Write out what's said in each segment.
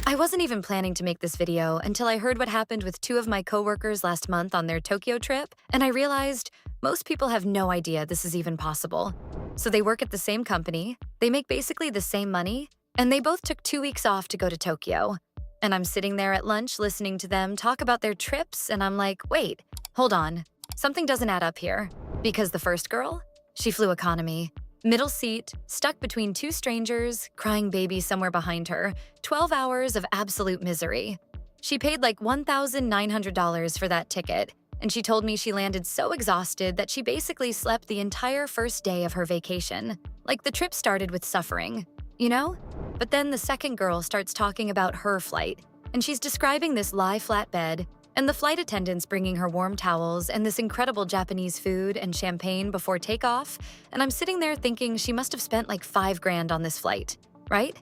I wasn't even planning to make this video until I heard what happened with two of my coworkers last month on their Tokyo trip, and I realized most people have no idea this is even possible. So they work at the same company, they make basically the same money, and they both took 2 weeks off to go to Tokyo. And I'm sitting there at lunch listening to them talk about their trips, and I'm like, wait, hold on. Something doesn't add up here. Because the first girl, she flew economy. Middle seat, stuck between two strangers, crying baby somewhere behind her, 12 hours of absolute misery. She paid like $1,900 for that ticket, and she told me she landed so exhausted that she basically slept the entire first day of her vacation. Like the trip started with suffering, you know? But then the second girl starts talking about her flight, and she's describing this lie-flat bed, and the flight attendants bringing her warm towels and this incredible Japanese food and champagne before takeoff, and I'm sitting there thinking she must have spent like $5,000 on this flight, right?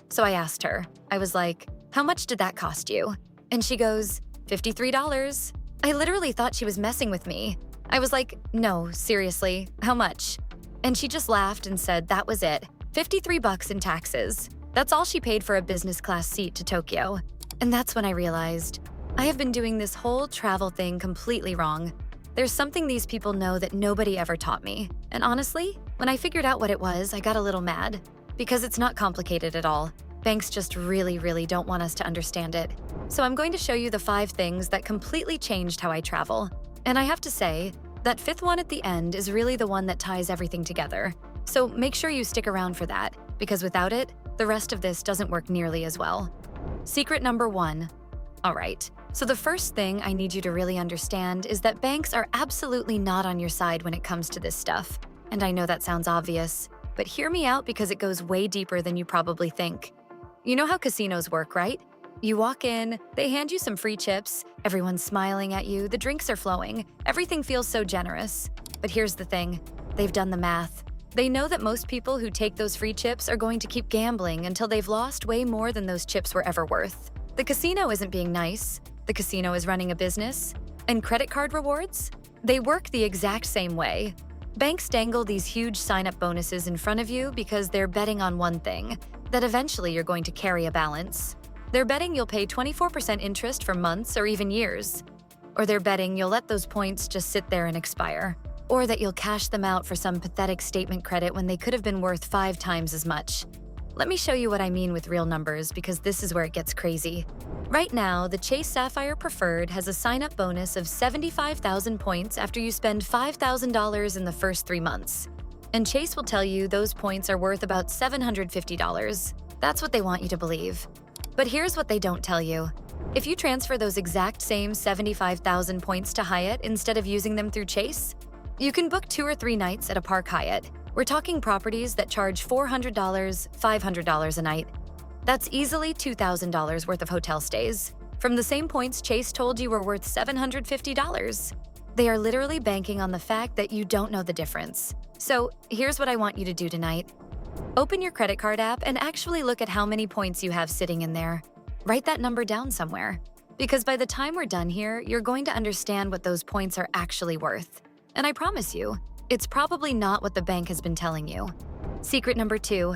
So I asked her, I was like, how much did that cost you? And she goes, $53. I literally thought she was messing with me. I was like, no, seriously, how much? And she just laughed and said that was it, $53 in taxes. That's all she paid for a business class seat to Tokyo. And that's when I realized, I have been doing this whole travel thing completely wrong. There's something these people know that nobody ever taught me. And honestly, when I figured out what it was, I got a little mad. Because it's not complicated at all. Banks just really don't want us to understand it. So I'm going to show you the 5 things that completely changed how I travel. And I have to say, that 5th one at the end is really the one that ties everything together. So make sure you stick around for that, because without it, the rest of this doesn't work nearly as well. Secret number 1. All right. So the first thing I need you to really understand is that banks are absolutely not on your side when it comes to this stuff. And I know that sounds obvious, but hear me out because it goes way deeper than you probably think. You know how casinos work, right? You walk in, they hand you some free chips, everyone's smiling at you, the drinks are flowing, everything feels so generous. But here's the thing, they've done the math. They know that most people who take those free chips are going to keep gambling until they've lost way more than those chips were ever worth. The casino isn't being nice. The casino is running a business. And credit card rewards? They work the exact same way. Banks dangle these huge sign-up bonuses in front of you because they're betting on one thing, that eventually you're going to carry a balance. They're betting you'll pay 24% interest for months or even years. Or they're betting you'll let those points just sit there and expire. Or that you'll cash them out for some pathetic statement credit when they could have been worth 5 times as much. Let me show you what I mean with real numbers because this is where it gets crazy. Right now, the Chase Sapphire Preferred has a sign-up bonus of 75,000 points after you spend $5,000 in the first 3 months. And Chase will tell you those points are worth about $750. That's what they want you to believe. But here's what they don't tell you. If you transfer those exact same 75,000 points to Hyatt instead of using them through Chase, you can book 2 or 3 nights at a Park Hyatt. We're talking properties that charge $400, $500 a night. That's easily $2,000 worth of hotel stays, from the same points Chase told you were worth $750. They are literally banking on the fact that you don't know the difference. So here's what I want you to do tonight. Open your credit card app and actually look at how many points you have sitting in there. Write that number down somewhere. Because by the time we're done here, you're going to understand what those points are actually worth. And I promise you, it's probably not what the bank has been telling you. Secret number 2.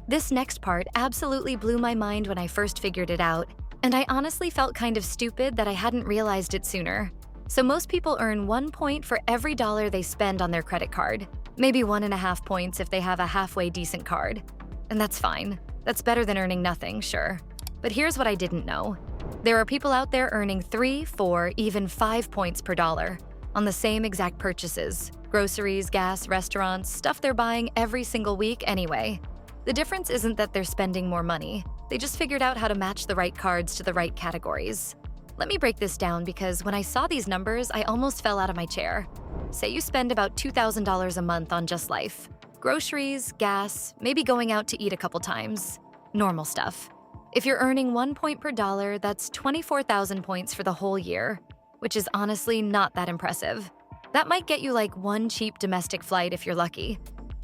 This next part absolutely blew my mind when I first figured it out, and I honestly felt kind of stupid that I hadn't realized it sooner. So most people earn 1 point for every dollar they spend on their credit card. Maybe 1.5 points if they have a halfway decent card. And that's fine. That's better than earning nothing, sure. But here's what I didn't know. There are people out there earning 3, 4, even 5 points per dollar on the same exact purchases. Groceries, gas, restaurants, stuff they're buying every single week anyway. The difference isn't that they're spending more money. They just figured out how to match the right cards to the right categories. Let me break this down because when I saw these numbers, I almost fell out of my chair. Say you spend about $2,000 a month on just life. Groceries, gas, maybe going out to eat a couple times. Normal stuff. If you're earning 1 point per dollar, that's 24,000 points for the whole year, which is honestly not that impressive. That might get you like 1 cheap domestic flight if you're lucky.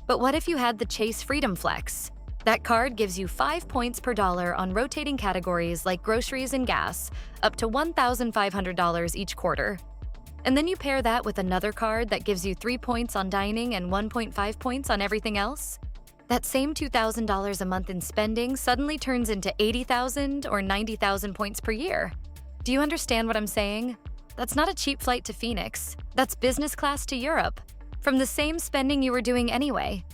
But what if you had the Chase Freedom Flex? That card gives you 5 points per dollar on rotating categories like groceries and gas, up to $1,500 each quarter. And then you pair that with another card that gives you 3 points on dining and 1.5 points on everything else. That same $2,000 a month in spending suddenly turns into 80,000 or 90,000 points per year. Do you understand what I'm saying? That's not a cheap flight to Phoenix. That's business class to Europe, from the same spending you were doing anyway.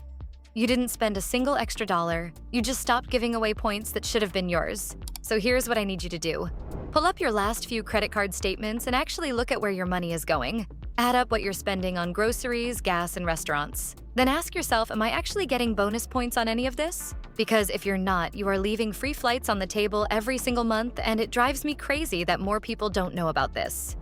You didn't spend a single extra dollar. You just stopped giving away points that should have been yours. So here's what I need you to do. Pull up your last few credit card statements and actually look at where your money is going. Add up what you're spending on groceries, gas, and restaurants. Then ask yourself, am I actually getting bonus points on any of this? Because if you're not, you are leaving free flights on the table every single month, and it drives me crazy that more people don't know about this.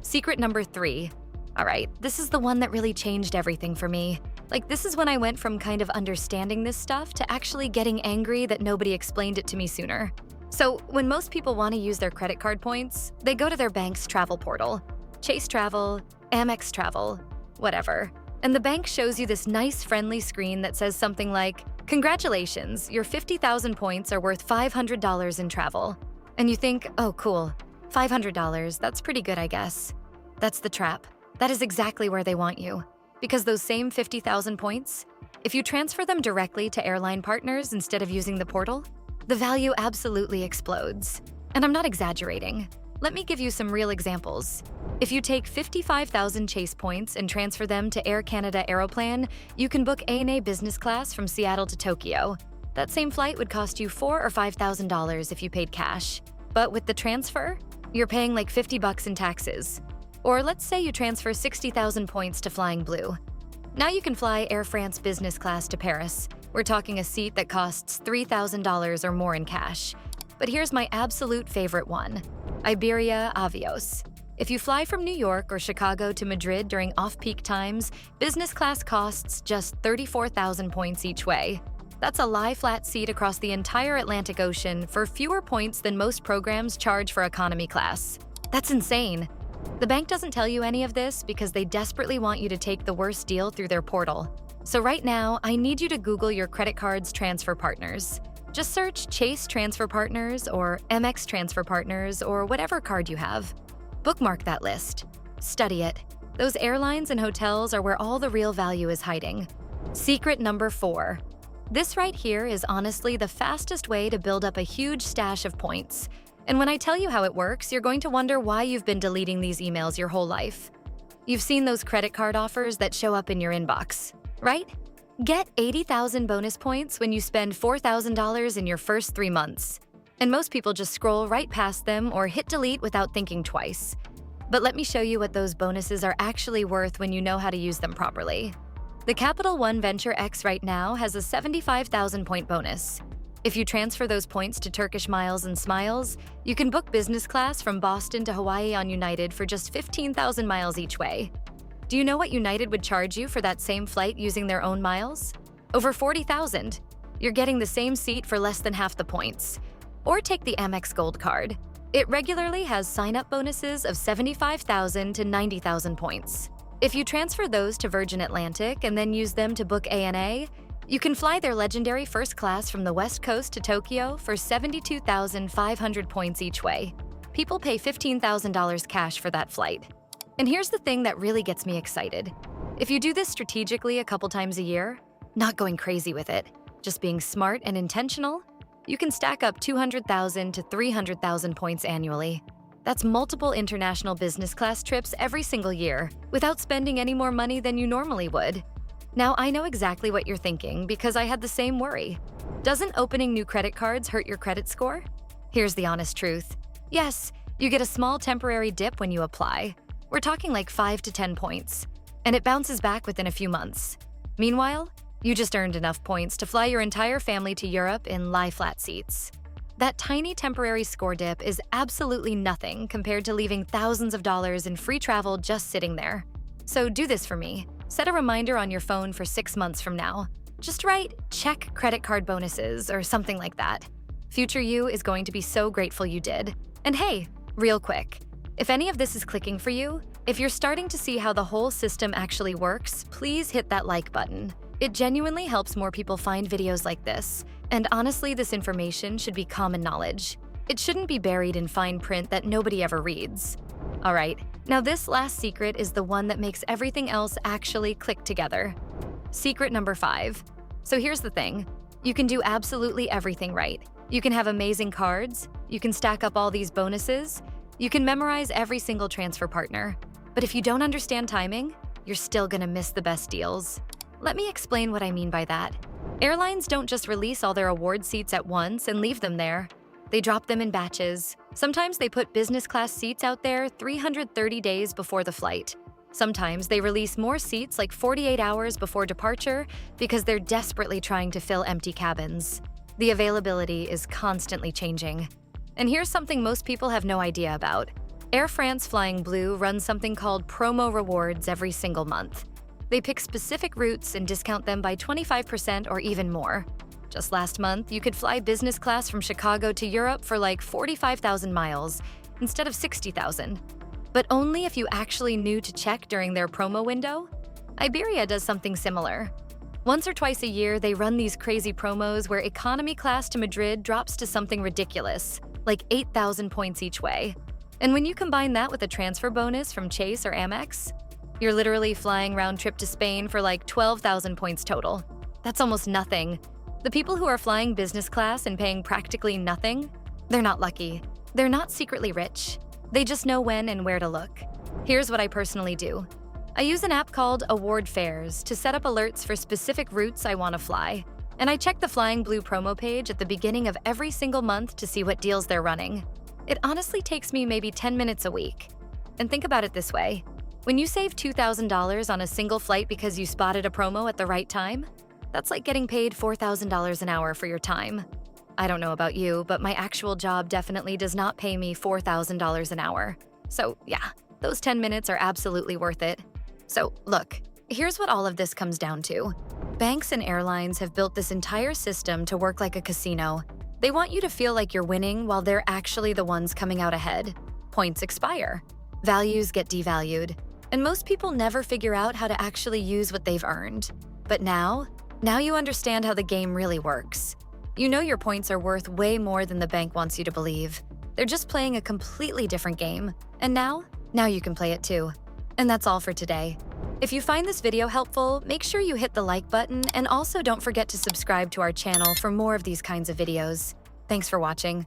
Secret number 3. All right, this is the one that really changed everything for me. Like, this is when I went from kind of understanding this stuff to actually getting angry that nobody explained it to me sooner. So, when most people want to use their credit card points, they go to their bank's travel portal. Chase Travel, Amex Travel, whatever. And the bank shows you this nice, friendly screen that says something like, "Congratulations, your 50,000 points are worth $500 in travel." And you think, oh, cool, $500, that's pretty good, I guess. That's the trap. That is exactly where they want you. Because those same 50,000 points, if you transfer them directly to airline partners instead of using the portal, the value absolutely explodes. And I'm not exaggerating. Let me give you some real examples. If you take 55,000 Chase points and transfer them to Air Canada Aeroplan, you can book ANA business class from Seattle to Tokyo. That same flight would cost you $4,000 or $5,000 if you paid cash. But with the transfer, you're paying like $50 in taxes. Or let's say you transfer 60,000 points to Flying Blue. Now you can fly Air France business class to Paris. We're talking a seat that costs $3,000 or more in cash. But here's my absolute favorite one. Iberia Avios. If you fly from New York or Chicago to Madrid during off-peak times, business class costs just 34,000 points each way. That's a lie-flat seat across the entire Atlantic Ocean for fewer points than most programs charge for economy class. That's insane. The bank doesn't tell you any of this because they desperately want you to take the worst deal through their portal. So right now, I need you to Google your credit card's transfer partners. Just search Chase Transfer Partners or MX Transfer Partners or whatever card you have. Bookmark that list. Study it. Those airlines and hotels are where all the real value is hiding. Secret number 4. This right here is honestly the fastest way to build up a huge stash of points. And when I tell you how it works, you're going to wonder why you've been deleting these emails your whole life. You've seen those credit card offers that show up in your inbox, right? Get 80,000 bonus points when you spend $4,000 in your first 3 months. And most people just scroll right past them or hit delete without thinking twice. But let me show you what those bonuses are actually worth when you know how to use them properly. The Capital One Venture X right now has a 75,000 point bonus. If you transfer those points to Turkish Miles and Smiles, you can book business class from Boston to Hawaii on United for just 15,000 miles each way. Do you know what United would charge you for that same flight using their own miles? Over 40,000. You're getting the same seat for less than half the points. Or take the Amex Gold Card. It regularly has sign-up bonuses of 75,000 to 90,000 points. If you transfer those to Virgin Atlantic and then use them to book ANA, you can fly their legendary first class from the West Coast to Tokyo for 72,500 points each way. People pay $15,000 cash for that flight. And here's the thing that really gets me excited. If you do this strategically a couple times a year, not going crazy with it, just being smart and intentional, you can stack up 200,000 to 300,000 points annually. That's multiple international business class trips every single year, without spending any more money than you normally would. Now, I know exactly what you're thinking because I had the same worry. Doesn't opening new credit cards hurt your credit score? Here's the honest truth. Yes, you get a small temporary dip when you apply. We're talking like 5 to 10 points, and it bounces back within a few months. Meanwhile, you just earned enough points to fly your entire family to Europe in lie-flat seats. That tiny temporary score dip is absolutely nothing compared to leaving thousands of dollars in free travel just sitting there. So do this for me. Set a reminder on your phone for 6 months from now. Just write, check credit card bonuses or something like that. Future you is going to be so grateful you did. And hey, real quick, if any of this is clicking for you, if you're starting to see how the whole system actually works, please hit that like button. It genuinely helps more people find videos like this. And honestly, this information should be common knowledge. It shouldn't be buried in fine print that nobody ever reads. All right, now this last secret is the one that makes everything else actually click together. Secret number 5. So here's the thing. You can do absolutely everything right. You can have amazing cards, you can stack up all these bonuses, you can memorize every single transfer partner. But if you don't understand timing, you're still gonna miss the best deals. Let me explain what I mean by that. Airlines don't just release all their award seats at once and leave them there. They drop them in batches. Sometimes they put business class seats out there 330 days before the flight. Sometimes they release more seats like 48 hours before departure because they're desperately trying to fill empty cabins. The availability is constantly changing. And here's something most people have no idea about. Air France Flying Blue runs something called promo rewards every single month. They pick specific routes and discount them by 25% or even more. Just last month, you could fly business class from Chicago to Europe for like 45,000 miles instead of 60,000. But only if you actually knew to check during their promo window. Iberia does something similar. Once or twice a year, they run these crazy promos where economy class to Madrid drops to something ridiculous, like 8,000 points each way. And when you combine that with a transfer bonus from Chase or Amex, you're literally flying round trip to Spain for like 12,000 points total. That's almost nothing. The people who are flying business class and paying practically nothing, they're not lucky. They're not secretly rich. They just know when and where to look. Here's what I personally do. I use an app called Award Fares to set up alerts for specific routes I want to fly. And I check the Flying Blue promo page at the beginning of every single month to see what deals they're running. It honestly takes me maybe 10 minutes a week. And think about it this way. When you save $2,000 on a single flight because you spotted a promo at the right time, that's like getting paid $4,000 an hour for your time. I don't know about you, but my actual job definitely does not pay me $4,000 an hour. So yeah, those 10 minutes are absolutely worth it. So look, here's what all of this comes down to. Banks and airlines have built this entire system to work like a casino. They want you to feel like you're winning while they're actually the ones coming out ahead. Points expire. Values get devalued. And most people never figure out how to actually use what they've earned. But now you understand how the game really works. You know your points are worth way more than the bank wants you to believe. They're just playing a completely different game. And now you can play it too. And that's all for today. If you find this video helpful, make sure you hit the like button and also don't forget to subscribe to our channel for more of these kinds of videos. Thanks for watching.